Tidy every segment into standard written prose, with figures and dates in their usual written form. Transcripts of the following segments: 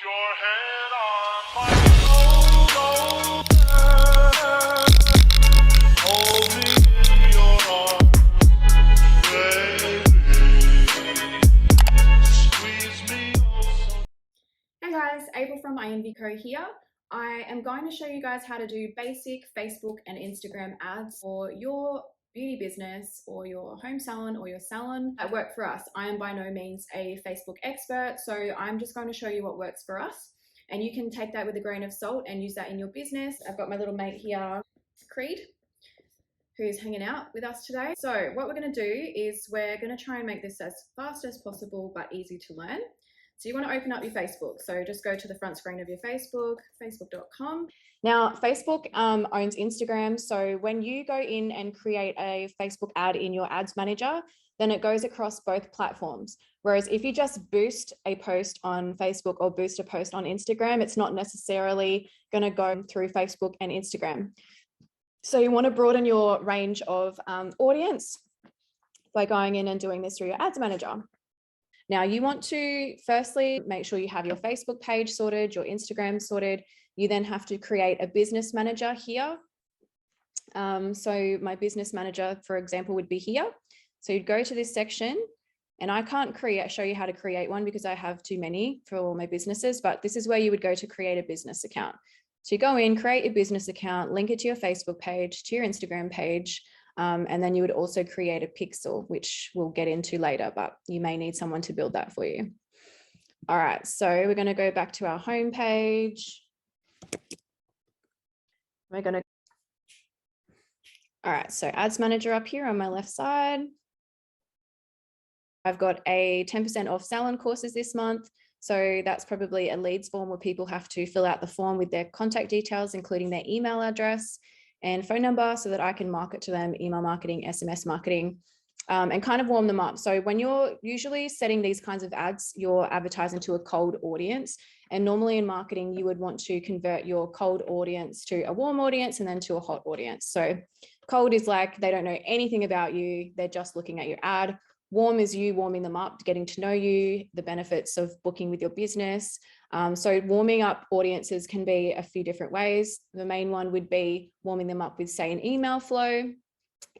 your head on my shoulder. Hold me in your arms, baby. Squeeze me oh Hey guys, April from InVico here. I am going to show you guys how to do basic Facebook and Instagram ads for your beauty business or your home salon or your salon that work for us. I am by no means a Facebook expert, so I'm just going to show you what works for us. And you can take that with a grain of salt and use that in your business. I've got my little mate here, Creed, who's hanging out with us today. So what we're going to do is we're going to try and make this as fast as possible but easy to learn. So you want to open up your Facebook. So just go to the front screen of your Facebook, facebook.com. Now, Facebook owns Instagram. So when you go in and create a Facebook ad in your ads manager, then it goes across both platforms. Whereas if you just boost a post on Facebook or boost a post on Instagram, it's not necessarily going to go through Facebook and Instagram. So you want to broaden your range of audience by going in and doing this through your ads manager. Now you want to firstly make sure you have your Facebook page sorted, your Instagram sorted. You then have to create a business manager here. So my business manager, for example, would be here. So you'd go to this section, and I can't show you how to create one because I have too many for all my businesses, but this is where you would go to create a business account. So you go in, create your business account, link it to your Facebook page, to your Instagram page, and then you would also create a pixel, which we'll get into later, but you may need someone to build that for you. All right, so we're going to go back to our home page. All right, so ads manager up here on my left side. I've got a 10% off salon courses this month. So that's probably a leads form where people have to fill out the form with their contact details, including their email address and phone number, so that I can market to them, email marketing, SMS marketing, and kind of warm them up. So when you're usually setting these kinds of ads, you're advertising to a cold audience. And normally in marketing, you would want to convert your cold audience to a warm audience and then to a hot audience. So cold is like they don't know anything about you. They're just looking at your ad. Warm is you warming them up, getting to know you, the benefits of booking with your business. So warming up audiences can be a few different ways. The main one would be warming them up with, say, an email flow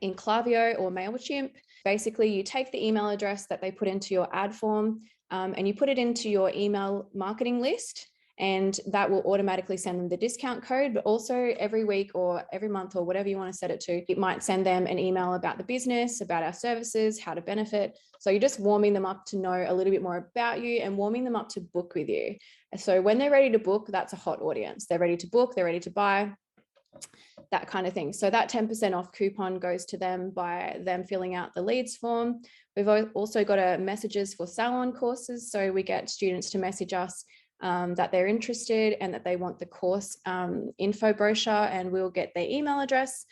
in Klaviyo or MailChimp. Basically, you take the email address that they put into your ad form and you put it into your email marketing list, and that will automatically send them the discount code. But also every week or every month or whatever you want to set it to, it might send them an email about the business, about our services, how to benefit. So you're just warming them up to know a little bit more about you and warming them up to book with you. So when they're ready to book, that's a hot audience. They're ready to book, they're ready to buy, that kind of thing. So that 10% off coupon goes to them by them filling out the leads form. We've also got a messages for salon courses. So we get students to message us that they're interested and that they want the course info brochure, and we'll get their email address,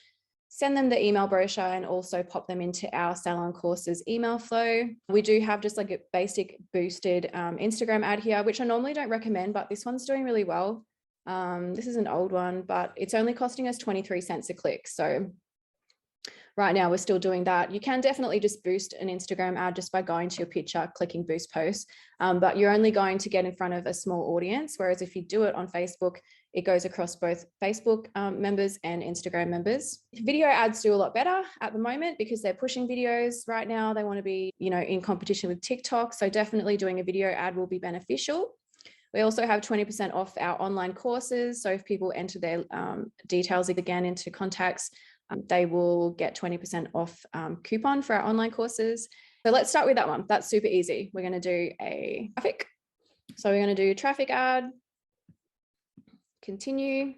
send them the email brochure, and also pop them into our salon courses email flow. We do have just like a basic boosted Instagram ad here, which I normally don't recommend, but this one's doing really well. This is an old one, but it's only costing us 23 cents a click. So right now we're still doing that. You can definitely just boost an Instagram ad just by going to your picture, clicking boost post, but you're only going to get in front of a small audience. Whereas if you do it on Facebook, it goes across both Facebook members and Instagram members. Video ads do a lot better at the moment because they're pushing videos right now. They want to be, in competition with TikTok. So definitely doing a video ad will be beneficial. We also have 20% off our online courses. So if people enter their details again into contacts, they will get 20% off coupon for our online courses. So let's start with that one. That's super easy. We're going to do a traffic. So we're going to do traffic ad, continue.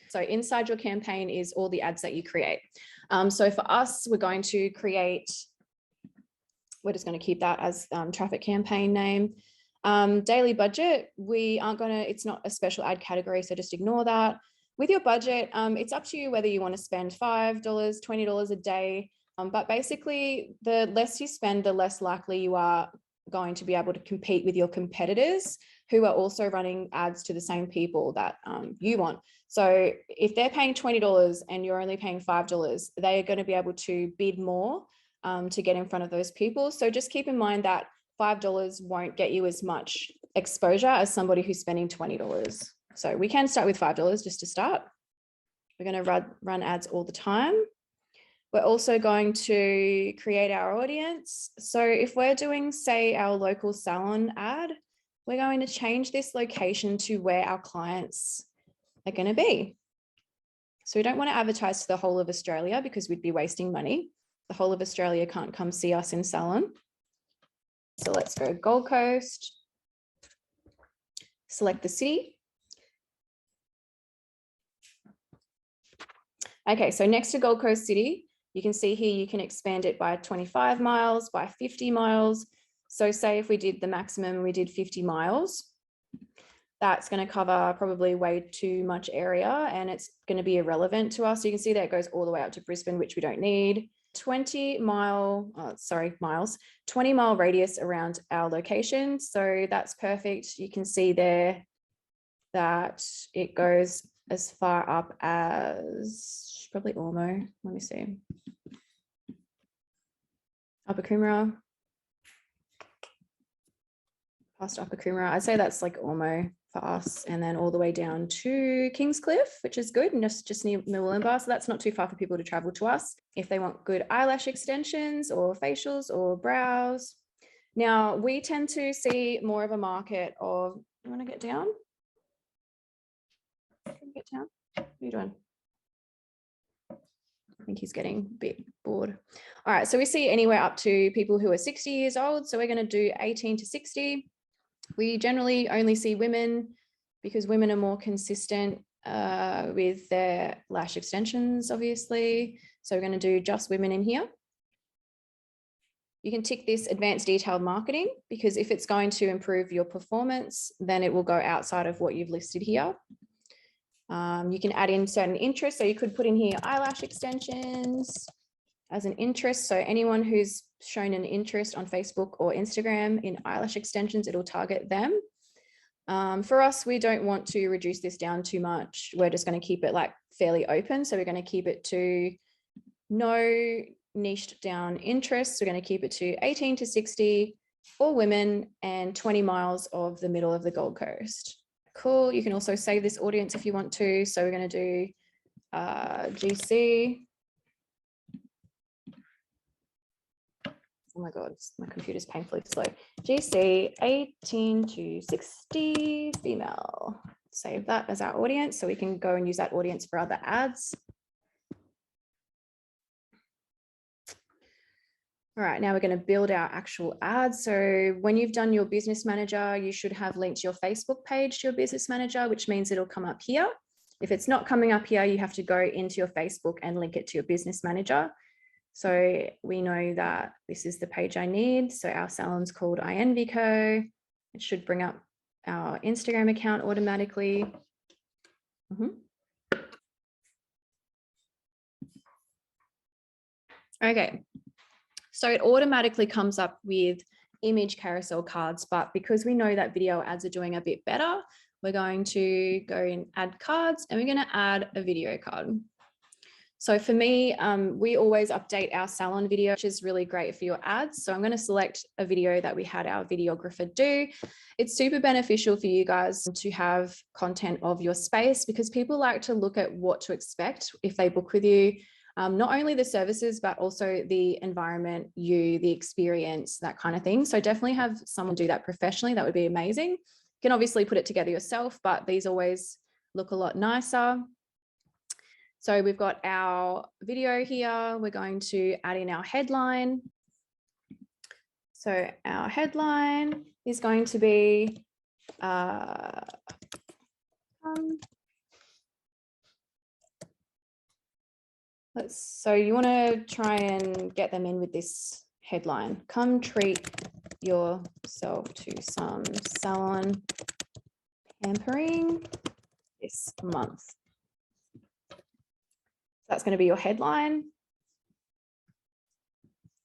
So inside your campaign is all the ads that you create. So for us, we're going to create, we're just going to keep that as traffic campaign name. Daily budget, we aren't going to, it's not a special ad category, so just ignore that. With your budget, it's up to you whether you want to spend $5, $20 a day. But basically, the less you spend, the less likely you are going to be able to compete with your competitors who are also running ads to the same people that you want. So if they're paying $20 and you're only paying $5, they are going to be able to bid more to get in front of those people. So just keep in mind that $5 won't get you as much exposure as somebody who's spending $20. So we can start with $5 just to start. We're going to run ads all the time. We're also going to create our audience. So if we're doing, say, our local salon ad, we're going to change this location to where our clients are going to be. So we don't want to advertise to the whole of Australia because we'd be wasting money. The whole of Australia can't come see us in salon. So let's go Gold Coast. Select the city. Okay, so next to Gold Coast City, you can see here, you can expand it by 25 miles, by 50 miles. So say if we did the maximum, we did 50 miles, that's going to cover probably way too much area and it's going to be irrelevant to us. You can see that it goes all the way up to Brisbane, which we don't need. 20 mile radius around our location. So that's perfect. You can see there that it goes as far up as probably Ormo. Let me see. Upper Coomera. Past Upper Coomera. I'd say that's like Ormo for us, and then all the way down to Kingscliff, which is good, and just near Millwillimba. So that's not too far for people to travel to us if they want good eyelash extensions or facials or brows. Now we tend to see more of a market of, you want to get down? Get down? What are you doing? I think he's getting a bit bored. All right, so we see anywhere up to people who are 60 years old. So we're going to do 18 to 60. We generally only see women because women are more consistent with their lash extensions, obviously. So we're going to do just women in here. You can tick this advanced detailed marketing because if it's going to improve your performance, then it will go outside of what you've listed here. You can add in certain interests. So you could put in here eyelash extensions as an interest. So anyone who's shown an interest on Facebook or Instagram in eyelash extensions, it'll target them. For us, we don't want to reduce this down too much. We're just going to keep it like fairly open. So we're going to keep it to no niched down interests. We're going to keep it to 18 to 60 for women and 20 miles of the middle of the Gold Coast. Cool. You can also save this audience if you want to. So we're going to do GC. Oh my God, my computer's painfully slow. GC 18 to 60 female. Save that as our audience so we can go and use that audience for other ads. All right, now we're going to build our actual ads. So when you've done your business manager, you should have linked your Facebook page to your business manager, which means it'll come up here. If it's not coming up here, you have to go into your Facebook and link it to your business manager. So we know that this is the page I need. So our salon's called INVCO. It should bring up our Instagram account automatically. Okay. So it automatically comes up with image carousel cards, but because we know that video ads are doing a bit better, we're going to go in add cards and we're going to add a video card. So for me, we always update our salon video, which is really great for your ads. So I'm going to select a video that we had our videographer do. It's super beneficial for you guys to have content of your space because people like to look at what to expect if they book with you. Not only the services, but also the environment, the experience, that kind of thing. So definitely have someone do that professionally. That would be amazing. You can obviously put it together yourself, but these always look a lot nicer. So we've got our video here. We're going to add in our headline. So our headline is going to be so you want to try and get them in with this headline. Come treat yourself to some salon pampering this month. That's going to be your headline.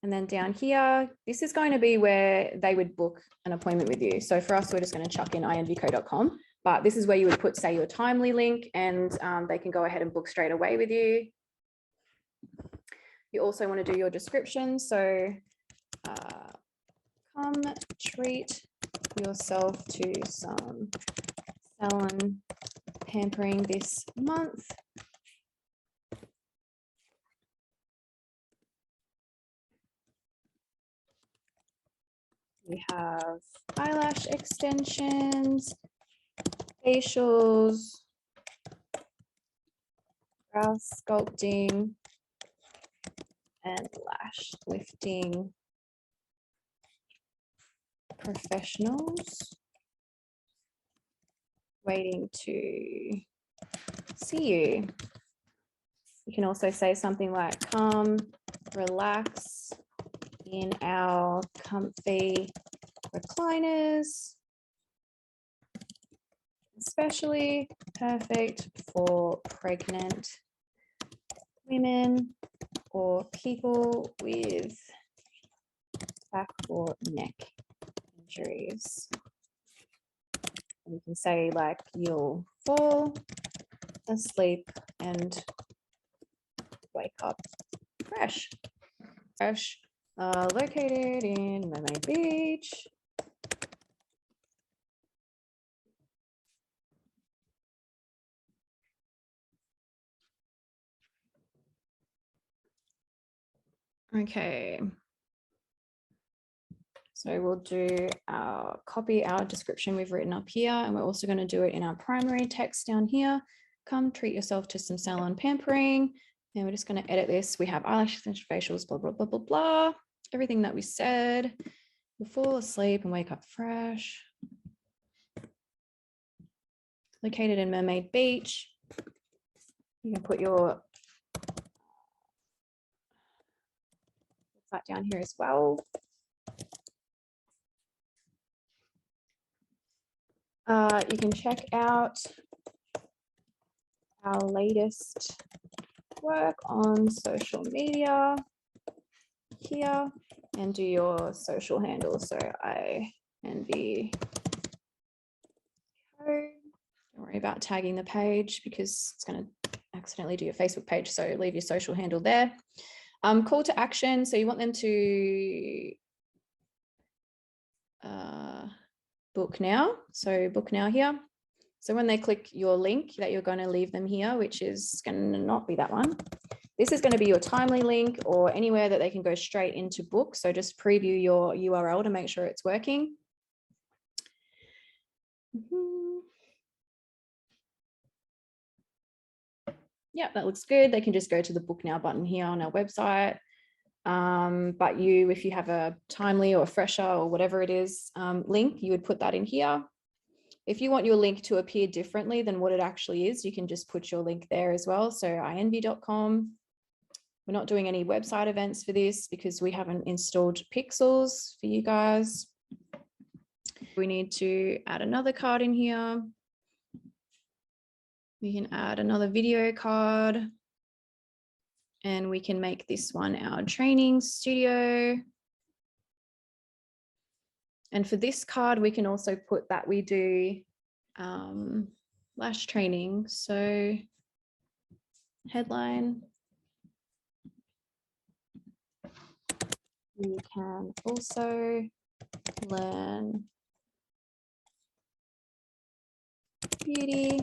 And then down here, this is going to be where they would book an appointment with you. So for us, we're just going to chuck in invco.com, but this is where you would put, say, your Timely link and they can go ahead and book straight away with you. You also want to do your description. So come treat yourself to some salon pampering this month. We have eyelash extensions, facials, brow sculpting, and lash lifting professionals waiting to see you. You can also say something like, come relax in our comfy recliners, especially perfect for pregnant women or people with back or neck injuries. And you can say like, you'll fall asleep and wake up fresh. Located in Mermaid Beach. Okay. So we'll do our copy, our description we've written up here, and we're also going to do it in our primary text down here. Come treat yourself to some salon pampering. And we're just going to edit this. We have eyelash extension, facials, blah, blah, blah, blah, blah. Everything that we said. You'll fall asleep and wake up fresh. Located in Mermaid Beach. You can put your website down here as well. You can check out our latest work on social media here and do your social handles. So INV. Don't worry about tagging the page because it's going to accidentally do your Facebook page. So leave your social handle there. Call to action. So you want them to book now. So book now here. So when they click your link that you're going to leave them here, which is going to not be that one. This is going to be your Timely link or anywhere that they can go straight into book. So just preview your URL to make sure it's working. Yeah, that looks good. They can just go to the book now button here on our website. But if you have a Timely or Fresher or whatever it is link, you would put that in here. If you want your link to appear differently than what it actually is, you can just put your link there as well. So inv.com. We're not doing any website events for this because we haven't installed pixels for you guys. We need to add another card in here. We can add another video card. And we can make this one our training studio. And for this card, we can also put that we do lash training. So headline. You can also learn beauty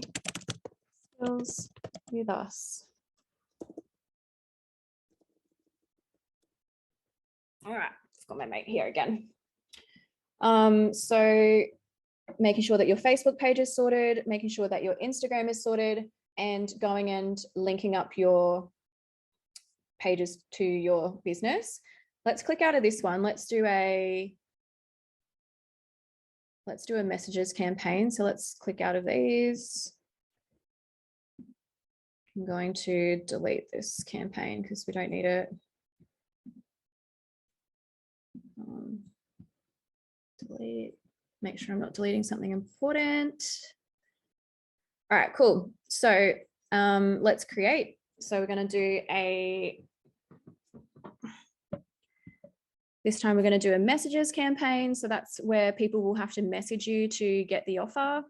skills with us. All right, I've got my mate here again. So making sure that your Facebook page is sorted, making sure that your Instagram is sorted, and going and linking up your pages to your business. Let's click out of this one. Let's do a messages campaign. So let's click out of these. I'm going to delete this campaign because we don't need it. Delete, make sure I'm not deleting something important. All right, cool. So let's create. So we're going to do this time we're going to do a messages campaign. So that's where people will have to message you to get the offer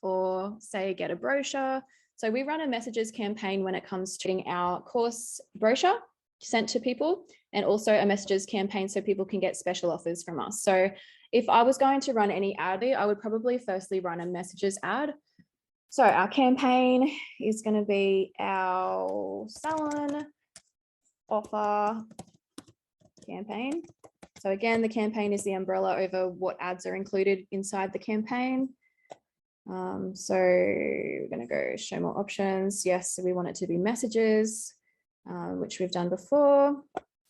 or say get a brochure. So we run a messages campaign when it comes to our course brochure sent to people. and also a messages campaign so people can get special offers from us. So if I was going to run any ad, I would probably firstly run a messages ad. So our campaign is going to be our salon offer campaign. So again, the campaign is the umbrella over what ads are included inside the campaign. So we're going to go show more options. Yes, so we want it to be messages, which we've done before.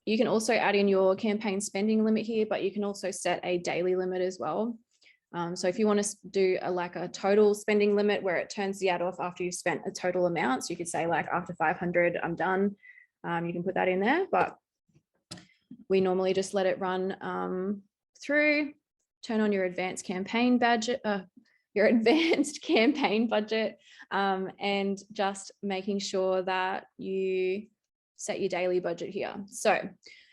You can also add in your campaign spending limit here, but you can also set a daily limit as well. So if you want to do like a total spending limit where it turns the ad off after you've spent a total amount, so you could say like after 500, I'm done. You can put that in there, but we normally just let it run through. Turn on your advanced campaign budget, your advanced campaign budget, and just making sure that you set your daily budget here. So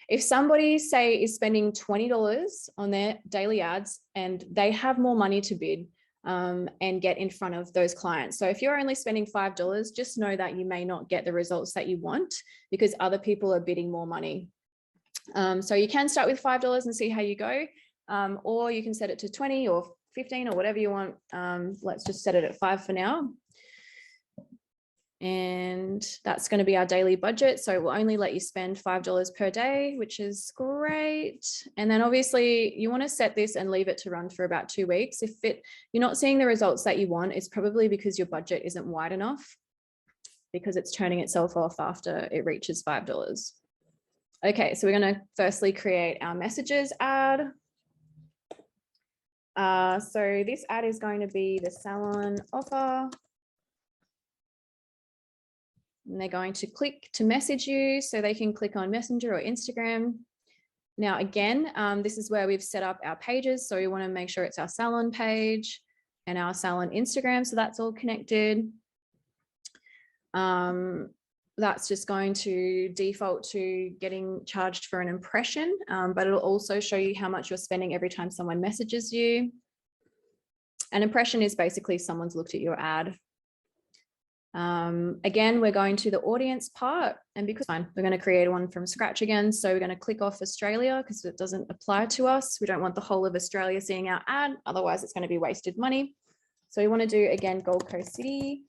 if somebody say is spending $20 on their daily ads and they have more money to bid and get in front of those clients. So if you're only spending $5, just know that you may not get the results that you want because other people are bidding more money. So you can start with $5 and see how you go, or you can set it to 20 or 15 or whatever you want. Let's just set it at 5 for now. And that's going to be our daily budget. So we'll only let you spend $5 per day, which is great. And then obviously you want to set this and leave it to run for about 2 weeks. If you're not seeing the results that you want, it's probably because your budget isn't wide enough, because it's turning itself off after it reaches $5. Okay, so we're going to firstly create our messages ad. So this ad is going to be the salon offer. And they're going to click to message you, so they can click on Messenger or Instagram. Now, again, this is where we've set up our pages. So we want to make sure it's our salon page and our salon Instagram. So that's all connected. That's just going to default to getting charged for an impression, but it'll also show you how much you're spending every time someone messages you. An impression is basically someone's looked at your ad. Again, we're going to the audience part, and because we're going to create one from scratch again. So we're going to click off Australia because it doesn't apply to us. We don't want the whole of Australia seeing our ad. Otherwise it's going to be wasted money. So we want to do, again, Gold Coast City.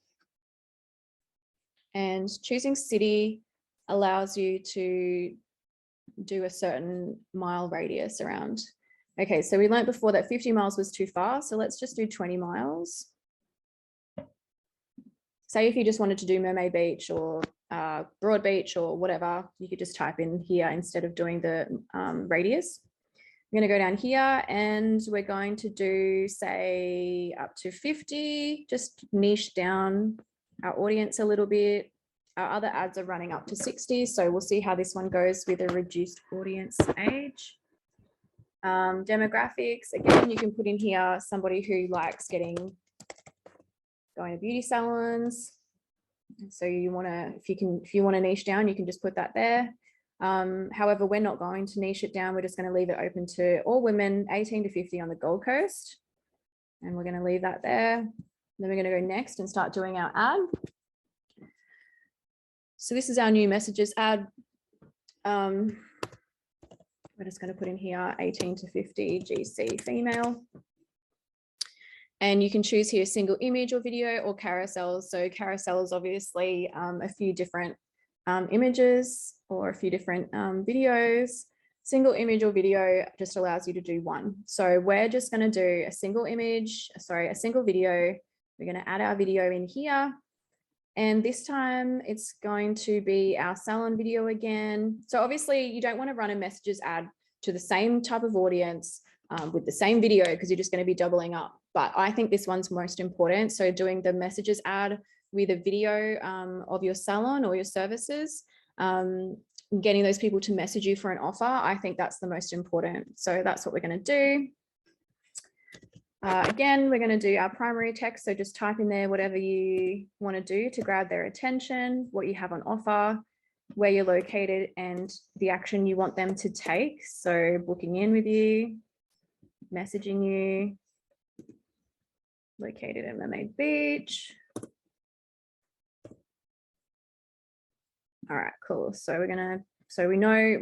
And choosing city allows you to do a certain mile radius around. Okay, so we learned before that 50 miles was too far. So let's just do 20 miles. Say if you just wanted to do Mermaid Beach or Broad Beach or whatever, you could just type in here instead of doing the radius. I'm going to go down here and we're going to do, say, up to 50, just niche down our audience a little bit. Our other ads are running up to 60, so we'll see how this one goes with a reduced audience age. Demographics, again, you can put in here somebody who likes going to beauty salons. So you want to, if you want to niche down, you can just put that there. However, we're not going to niche it down. We're just going to leave it open to all women 18 to 50 on the Gold Coast. And we're going to leave that there. Then we're going to go next and start doing our ad. So this is our new messages ad. We're just going to put in here 18 to 50 GC female. And you can choose here single image or video or carousels. So carousel is obviously a few different images or a few different videos. Single image or video just allows you to do one. So we're just going to do a single image, sorry, a single video. We're going to add our video in here. And this time it's going to be our salon video again. So obviously you don't want to run a messages ad to the same type of audience with the same video because you're just going to be doubling up. But I think this one's most important. So doing the messages ad with a video of your salon or your services, getting those people to message you for an offer, I think that's the most important. So that's what we're going to do. Again, we're going to do our primary text. So just type in there whatever you want to do to grab their attention, what you have on offer, where you're located, and the action you want them to take. So booking in with you, messaging you, located in Mermaid Beach. All right, cool. So we're going to, so we know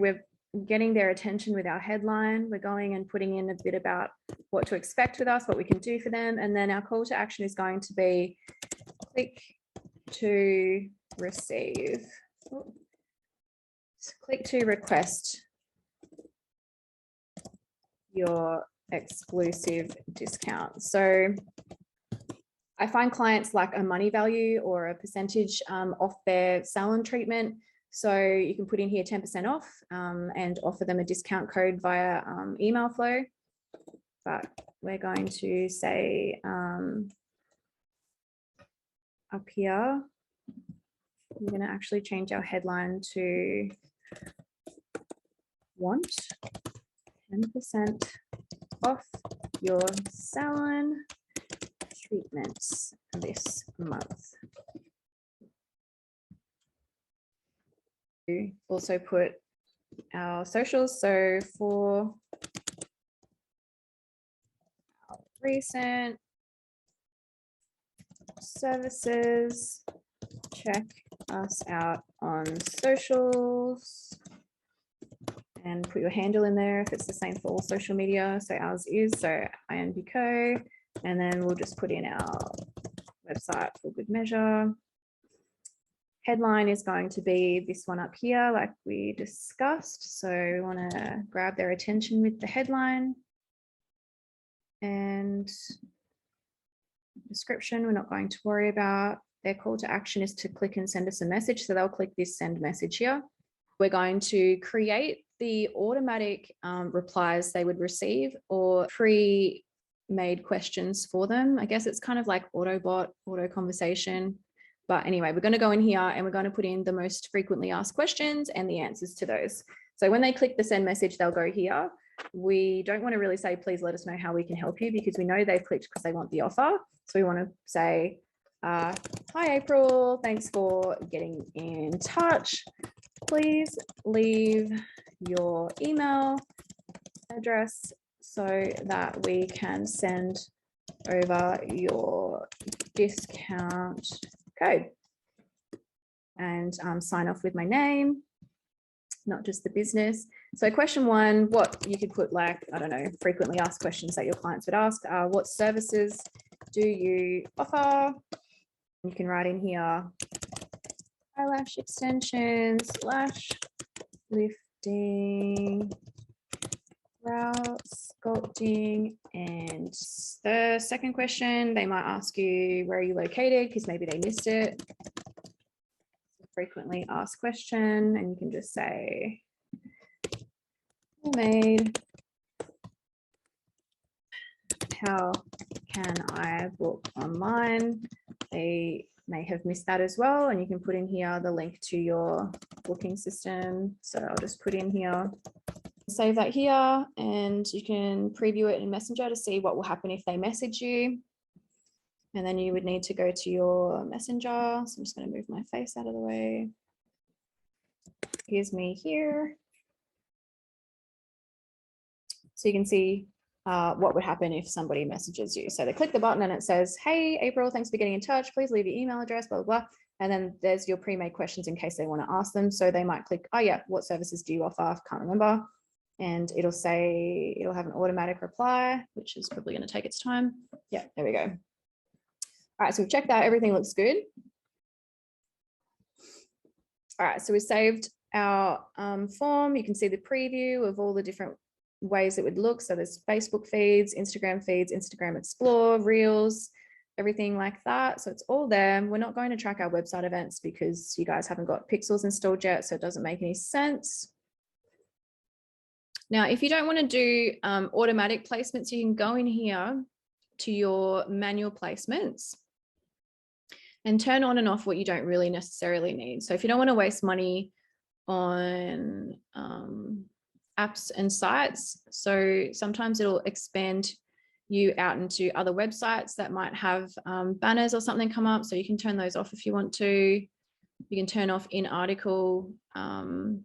getting their attention with our headline. We're going and putting in a bit about what to expect with us, what we can do for them. And then our call to action is going to be click to receive. Click to request your exclusive discount. So I find clients like a money value or a percentage off their salon treatment. So you can put in here 10% off and offer them a discount code via email flow. But we're going to say up here, I'm going to actually change our headline to want 10% off your salon treatments this month. We also put our socials. So for our recent services, check us out on socials and put your handle in there if it's the same for all social media. So ours is, so INBCO, and then we'll just put in our website for good measure. Headline is going to be this one up here, like we discussed. So we want to grab their attention with the headline. And description, we're not going to worry about. Their call to action is to click and send us a message. So they'll click this send message here. We're going to create the automatic replies they would receive or pre-made questions for them. I guess it's kind of like Autobot, auto conversation. But anyway, we're going to go in here and we're going to put in the most frequently asked questions and the answers to those. So when they click the send message, they'll go here. We don't want to really say, please let us know how we can help you, because we know they've clicked because they want the offer. So we want to say, hi, April, thanks for getting in touch. Please leave your email address so that we can send over your discount code, and sign off with my name, not just the business. So question one, what you could put, like, I don't know, frequently asked questions that your clients would ask. What services do you offer? You can write in here, eyelash extensions, lash lifting, brow sculpting. And the second question, they might ask you, where are you located? Because maybe they missed it. Frequently asked question, and you can just say, made, how can I book online? They may have missed that as well, and you can put in here the link to your booking system. So I'll just put in here, save that here, and you can preview it in Messenger to see what will happen if they message you. And then you would need to go to your Messenger. So I'm just going to move my face out of the way. Here's me here. So you can see what would happen if somebody messages you. So they click the button and it says, hey, April, thanks for getting in touch. Please leave your email address, blah, blah, blah. And then there's your pre-made questions in case they want to ask them. So they might click, oh yeah, what services do you offer? Can't remember. And it'll say, it'll have an automatic reply, which is probably going to take its time. Yeah, there we go. All right, so we've checked that, everything looks good. All right, so we saved our form. You can see the preview of all the different ways it would look. So there's Facebook feeds, Instagram Explore, Reels, everything like that. So it's all there. We're not going to track our website events because you guys haven't got pixels installed yet, so it doesn't make any sense. Now, if you don't want to do automatic placements, you can go in here to your manual placements and turn on and off what you don't really necessarily need. So if you don't want to waste money on apps and sites, so sometimes it'll expand you out into other websites that might have banners or something come up. So you can turn those off if you want to. You can turn off in article. So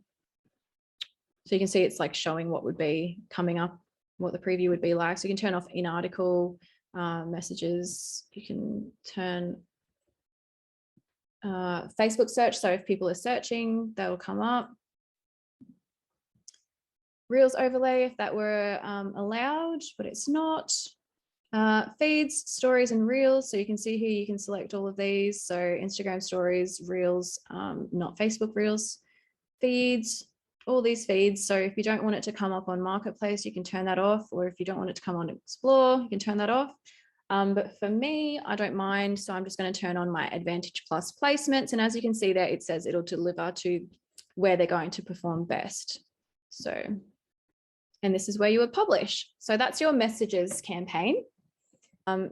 you can see it's like showing what would be coming up, what the preview would be like. So you can turn off in article messages. You can turn Facebook search. So if people are searching, they'll come up. Reels overlay if that were allowed, but it's not. Feeds, stories, and reels. So you can see here, you can select all of these. So Instagram stories, reels, not Facebook reels, feeds, all these feeds. So if you don't want it to come up on Marketplace, you can turn that off. Or if you don't want it to come on Explore, you can turn that off. But for me, I don't mind. So I'm just going to turn on my Advantage Plus placements. And as you can see there, it says it'll deliver to where they're going to perform best. So, and this is where you would publish. So that's your messages campaign.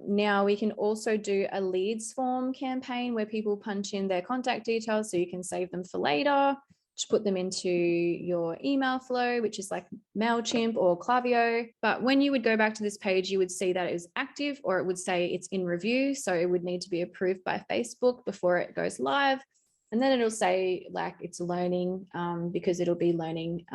Now we can also do a leads form campaign where people punch in their contact details so you can save them for later, to put them into your email flow, which is like MailChimp or Klaviyo. But when you would go back to this page, you would see that it was active, or it would say it's in review. So it would need to be approved by Facebook before it goes live. And then it'll say like it's learning, because it'll be learning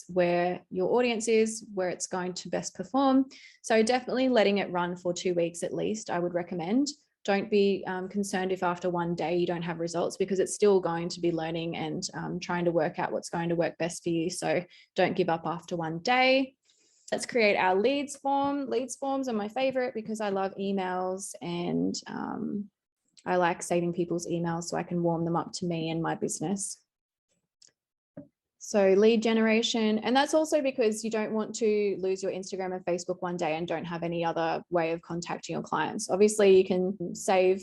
where your audience is, where it's going to best perform. So definitely letting it run for 2 weeks at least, I would recommend. Don't be concerned if after one day you don't have results, because it's still going to be learning and trying to work out what's going to work best for you. So don't give up after one day. Let's create our leads form. Leads forms are my favorite because I love emails, and I like saving people's emails so I can warm them up to me and my business. So lead generation, and that's also because you don't want to lose your Instagram and Facebook one day and don't have any other way of contacting your clients. Obviously, you can save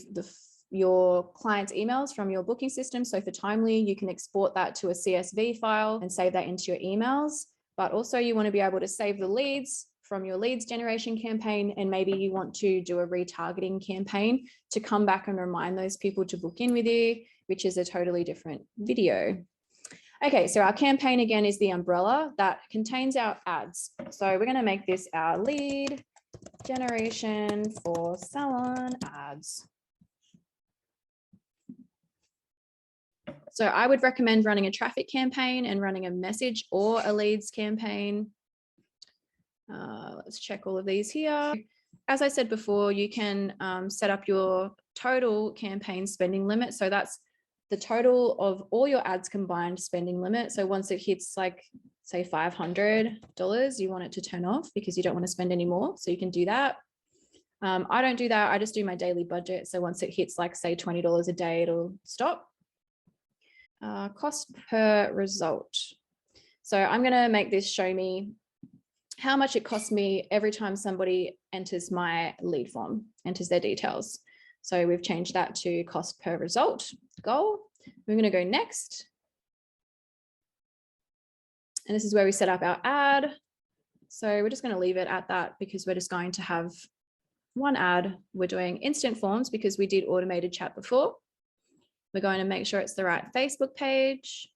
your clients' emails from your booking system. So for Timely, you can export that to a CSV file and save that into your emails. But also you want to be able to save the leads from your leads generation campaign, and maybe you want to do a retargeting campaign to come back and remind those people to book in with you, which is a totally different video. Okay, so our campaign again is the umbrella that contains our ads. So we're going to make this our lead generation for salon ads. So I would recommend running a traffic campaign and running a message or a leads campaign. Let's check all of these here. As I said before, you can set up your total campaign spending limit. So that's the total of all your ads combined spending limit. So once it hits like, say $500, you want it to turn off because you don't want to spend any more. So you can do that. I don't do that. I just do my daily budget. So once it hits like say $20 a day, it'll stop. Cost per result. So I'm going to make this show me how much it costs me every time somebody enters my lead form, enters their details. So we've changed that to cost per result goal. We're going to go next. And this is where we set up our ad. So we're just going to leave it at that because we're just going to have one ad. We're doing instant forms because we did automated chat before. We're going to make sure it's the right Facebook page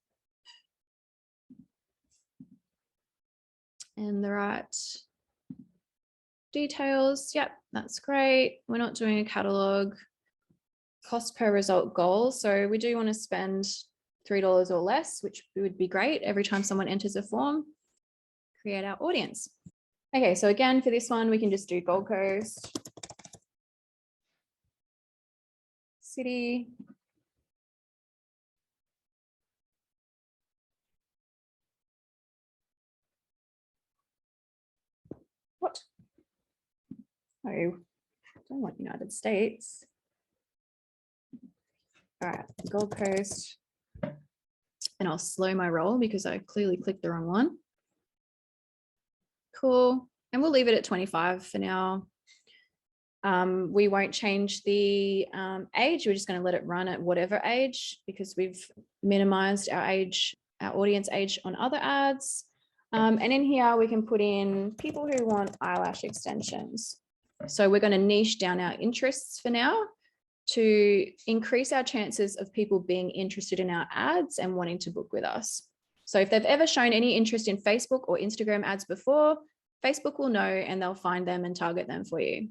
and the right details. Yep, that's great. We're not doing a catalog. Cost per result goal. So we do want to spend $3 or less, which would be great every time someone enters a form. Create our audience. Okay, so again, for this one, we can just do Gold Coast, city, what? Oh, I don't want United States. All right, Gold Coast. And I'll slow my roll because I clearly clicked the wrong one. Cool. And we'll leave it at 25 for now. We won't change the age. We're just going to let it run at whatever age because we've minimized our age, our audience age on other ads. And in here, we can put in people who want eyelash extensions. So we're going to niche down our interests for now to increase our chances of people being interested in our ads and wanting to book with us. So if they've ever shown any interest in Facebook or Instagram ads before, Facebook will know and they'll find them and target them for you.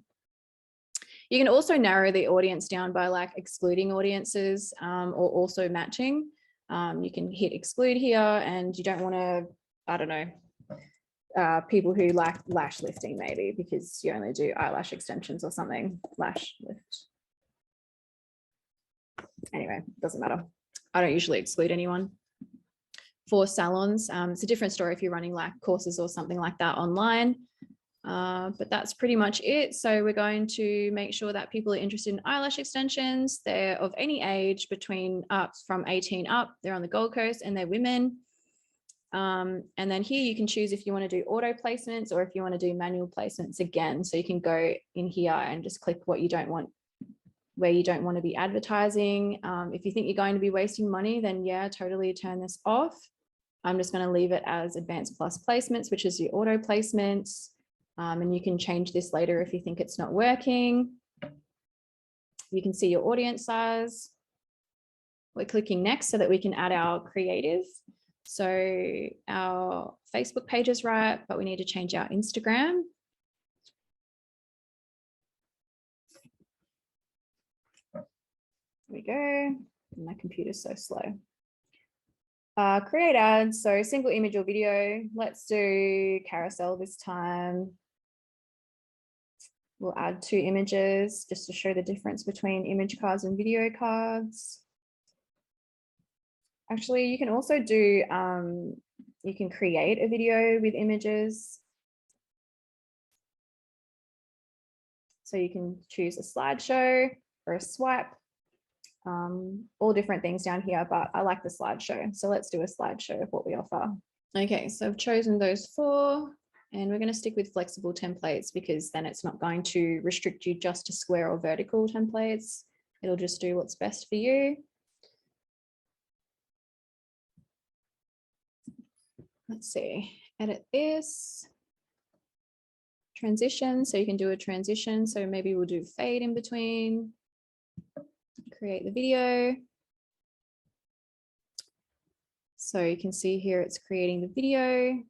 You can also narrow the audience down by like excluding audiences or also matching. You can hit exclude here and you don't want to, I don't know, people who like lash lifting maybe because you only do eyelash extensions or something, lash lift. Anyway, doesn't matter. I don't usually exclude anyone. for salons. It's a different story if you're running like courses or something like that online. But that's pretty much it. So we're going to make sure that people are interested in eyelash extensions. They're of any age from 18 up. They're on the Gold Coast and they're women. And then here you can choose if you want to do auto placements or if you want to do manual placements again. So you can go in here and just click what you don't want, where you don't want to be advertising. If you think you're going to be wasting money, then yeah, totally turn this off. I'm just going to leave it as advanced plus placements, which is your auto placements. And you can change this later if you think it's not working. You can see your audience size. We're clicking next so that we can add our creative. So our Facebook page is right, but we need to change our Instagram. There we go. My computer's so slow. Create ads, so single image or video. Let's do carousel this time. We'll add 2 images just to show the difference between image cards and video cards. Actually, you can also do, you can create a video with images. So you can choose a slideshow or a swipe, all different things down here, but I like the slideshow. So let's do a slideshow of what we offer. Okay, so I've chosen those 4 and we're going to stick with flexible templates because then it's not going to restrict you just to square or vertical templates. It'll just do what's best for you. Let's see, edit this. Transition, so you can do a transition. So maybe we'll do fade in between. Create the video. So you can see here it's creating the video.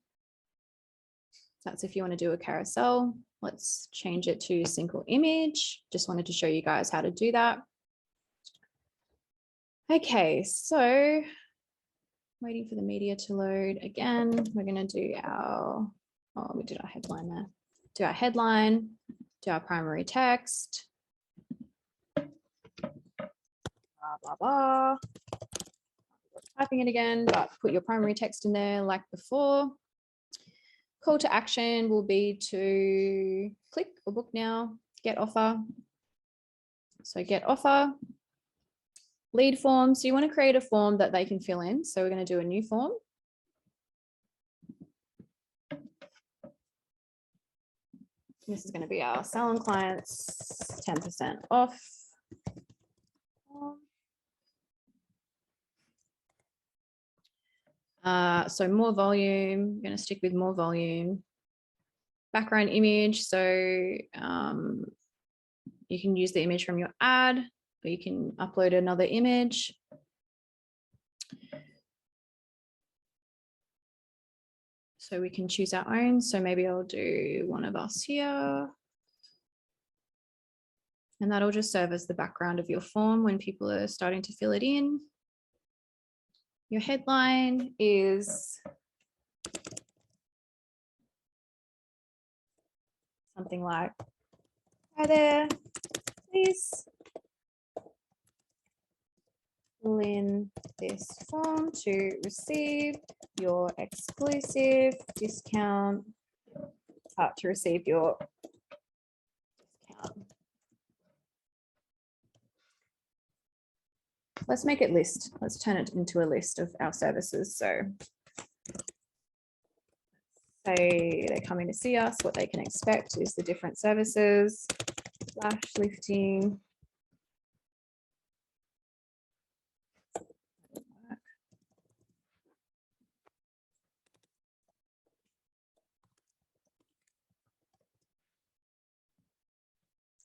That's if you want to do a carousel. Let's change it to single image. Just wanted to show you guys how to do that. Okay, so waiting for the media to load again. We're going to do our, oh, we did our headline there. Do our headline, do our primary text. Blah, blah, blah. Typing it again, but put your primary text in there like before. Call to action will be to click or book now, get offer. So get offer. Lead form. So you want to create a form that they can fill in. So we're going to do a new form. This is going to be our salon clients 10% off. So more volume, I'm going to stick with more volume. Background image, so you can use the image from your ad, or you can upload another image. So we can choose our own. So maybe I'll do one of us here. And that'll just serve as the background of your form when people are starting to fill it in. Your headline is something like, hi there, please fill in this form to receive your exclusive discount, to receive your discount. Let's make it list. Let's turn it into a list of our services. So say they're coming to see us, what they can expect is the different services, lash lifting.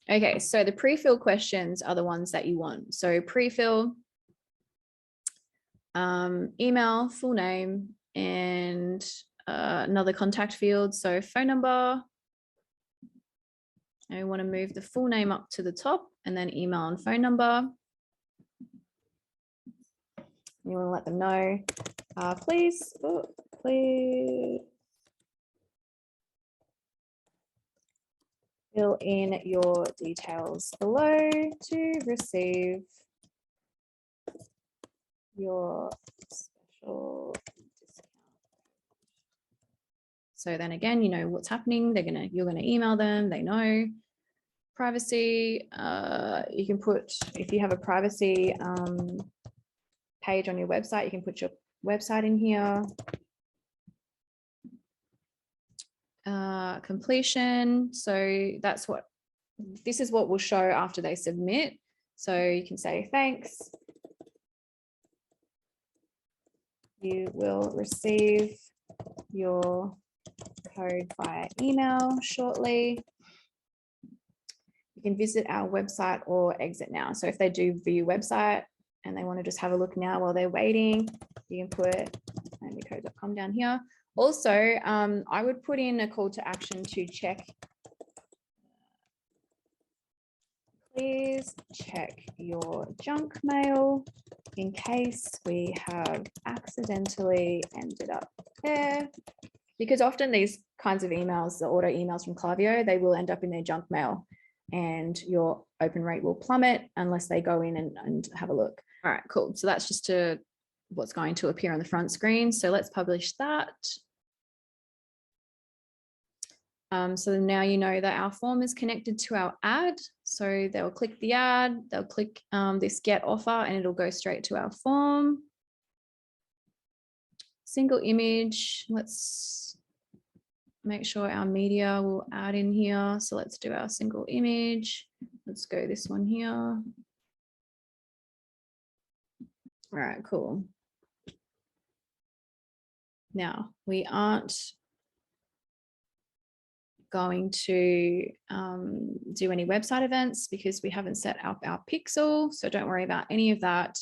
Okay, so the pre-fill questions are the ones that you want. So pre-fill, email, full name, and another contact field. So phone number. And we want to move the full name up to the top and then email and phone number. You want to let them know, please fill in your details below to receive your special So then again, you know what's happening. You're gonna email them. They know. Privacy. You can put, if you have a privacy page on your website, you can put your website in here. Completion. So this is what will show after they submit. So you can say, thanks. You will receive your code via email shortly. You can visit our website or exit now. So if they do view website and they want to just have a look now while they're waiting, you can put onlycode.com down here. Also, I would put in a call to action to check. Please check your junk mail in case we have accidentally ended up there. Because often these kinds of emails, the auto emails from Klaviyo, they will end up in their junk mail and your open rate will plummet unless they go in and have a look. All right, cool. So that's just what's going to appear on the front screen. So let's publish that. So now you know that our form is connected to our ad. So they'll click the ad, they'll click this get offer, and it'll go straight to our form. Single image. Let's make sure our media will add in here. So let's do our single image. Let's go this one here. All right, cool. Now we aren't going to do any website events because we haven't set up our pixel. So don't worry about any of that.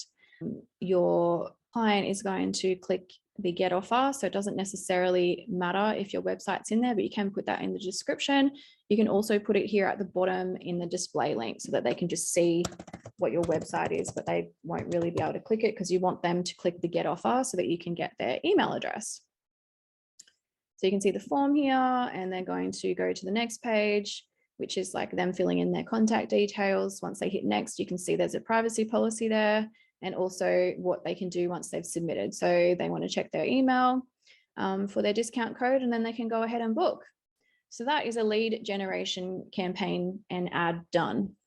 Your client is going to click the get offer. So it doesn't necessarily matter if your website's in there, but you can put that in the description. You can also put it here at the bottom in the display link so that they can just see what your website is, but they won't really be able to click it because you want them to click the get offer so that you can get their email address. So you can see the form here, and they're going to go to the next page, which is like them filling in their contact details. Once they hit next, you can see there's a privacy policy there, and also what they can do once they've submitted. So they want to check their email for their discount code, and then they can go ahead and book. So that is a lead generation campaign and ad done.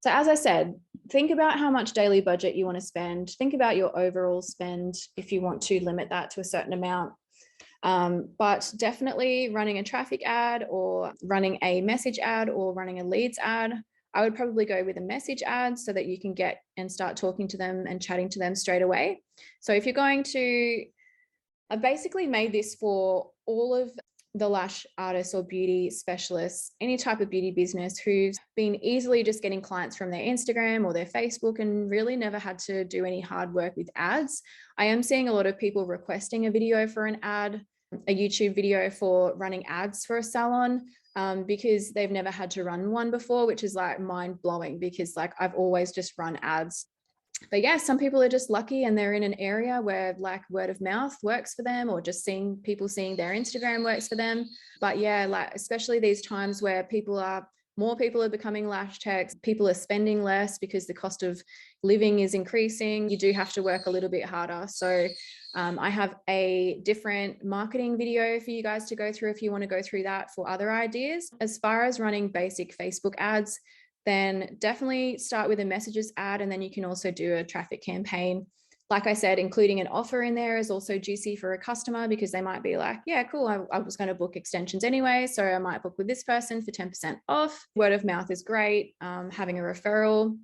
So as I said, think about how much daily budget you want to spend. Think about your overall spend if you want to limit that to a certain amount. But definitely running a traffic ad or running a message ad or running a leads ad, I would probably go with a message ad so that you can get and start talking to them and chatting to them straight away. So if you're going to, I've basically made this for all of the lash artists or beauty specialists, any type of beauty business who's been easily just getting clients from their Instagram or their Facebook and really never had to do any hard work with ads. I am seeing a lot of people requesting a video for an ad, a YouTube video for running ads for a salon, because they've never had to run one before, which is like mind blowing because like I've always just run ads. But yeah, some people are just lucky and they're in an area where like word of mouth works for them, or just seeing their Instagram works for them. But yeah, like especially these times where more people are becoming lash techs, people are spending less because the cost of living is increasing. You do have to work a little bit harder. So I have a different marketing video for you guys to go through if you want to go through that for other ideas. As far as running basic Facebook ads, then definitely start with a messages ad, and then you can also do a traffic campaign. Like I said, including an offer in there is also juicy for a customer because they might be like, yeah, cool, I was going to book extensions anyway, so I might book with this person for 10% off. Word of mouth is great. Having a referral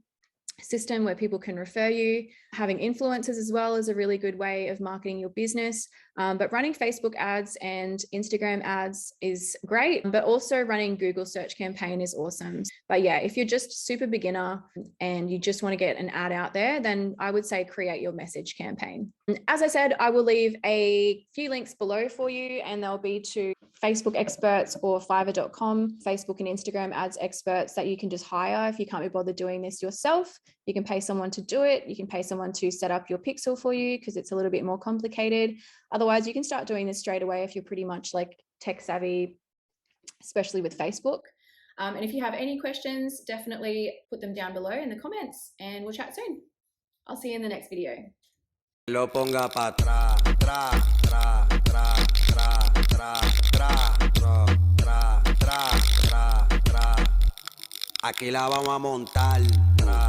system where people can refer you, having influencers as well is a really good way of marketing your business. But running Facebook ads and Instagram ads is great, but also running Google search campaign is awesome. But yeah, if you're just super beginner and you just want to get an ad out there, then I would say create your message campaign. As I said, I will leave a few links below for you, and they'll be to Facebook experts or fiverr.com, Facebook and Instagram ads experts that you can just hire if you can't be bothered doing this yourself. You can pay someone to do it. You can pay someone to set up your pixel for you because it's a little bit more complicated. Otherwise, you can start doing this straight away if you're pretty much like tech savvy, especially with Facebook. And if you have any questions, definitely put them down below in the comments and we'll chat soon. I'll see you in the next video. Lo ponga para atrás, tra, tra, tra, tra. Tra, tra, tra, tra, tra, tra, tra. Aquí la vamos a montar. Tra,